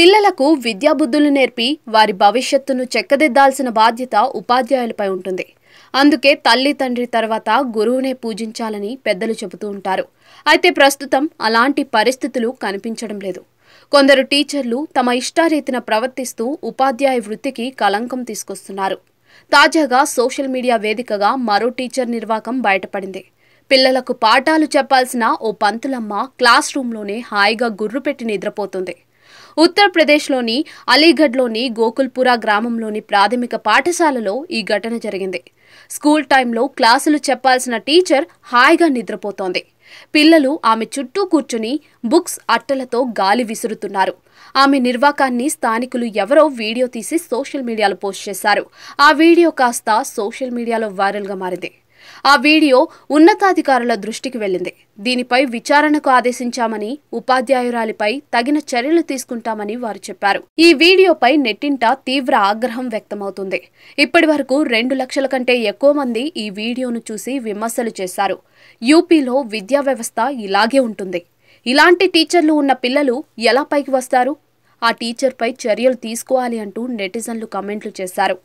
పిల్లలకు విద్యాబుద్ధులు నేర్పి వారి భవిష్యత్తును చెక్కదిద్దాల్సిన బాధ్యత ఉపాధ్యాయులపై ఉంటుంది. అందుకే తల్లి తండ్రి తర్వాత గురువునే పూజించాలని పెద్దలు చెబుతూ ఉంటారు. అయితే ప్రస్తుతం అలాంటి పరిస్థితులు కనిపించడం లేదు. కొందరు టీచర్లు తమ ఇష్టారీతిన ప్రవర్తిస్తూ ఉపాధ్యాయ వృత్తికి కళంకం తీసుకొస్తున్నారు. తాజాగా సోషల్ మీడియా వేదికగా మరో టీచర్ నిర్వాకం బయటపడింది. పిల్లలకు పాఠాలు చెప్పాల్సిన ఓ పంతులమ్మ క్లాస్ రూంలోనే హాయిగా గుర్రు పెట్టి నిద్రపోతుంది. ఉత్తరప్రదేశ్లోని అలీగఢ్లోని గోకుల్పురా గ్రామంలోని ప్రాథమిక పాఠశాలలో ఈ ఘటన జరిగింది. స్కూల్ టైంలో క్లాసులు చెప్పాల్సిన టీచర్ హాయిగా నిద్రపోతోంది. పిల్లలు ఆమె చుట్టూ కూర్చుని బుక్స్ అట్టలతో గాలి విసురుతున్నారు. ఆమె నిర్వాకాన్ని స్థానికులు ఎవరో వీడియో తీసి సోషల్ మీడియాలో పోస్ట్ చేశారు. ఆ వీడియో కాస్త సోషల్ మీడియాలో వైరల్గా మారింది. ఆ వీడియో ఉన్నతాధికారుల దృష్టికి వెళ్లింది. దీనిపై విచారణకు ఆదేశించామని, ఉపాధ్యాయురాలిపై తగిన చర్యలు తీసుకుంటామని వారు చెప్పారు. ఈ వీడియోపై నెట్టింట తీవ్ర ఆగ్రహం వ్యక్తమవుతుంది. ఇప్పటి వరకు 2 లక్షల కంటే ఎక్కువ మంది ఈ వీడియోను చూసి విమర్శలు చేశారు. యూపీలో విద్యా వ్యవస్థ ఇలాగే ఉంటుంది. ఇలాంటి టీచర్లు ఉన్న పిల్లలు ఎలా పైకి వస్తారు? ఆ టీచర్పై చర్యలు తీసుకోవాలి అంటూ నెటిజన్లు కామెంట్లు చేశారు.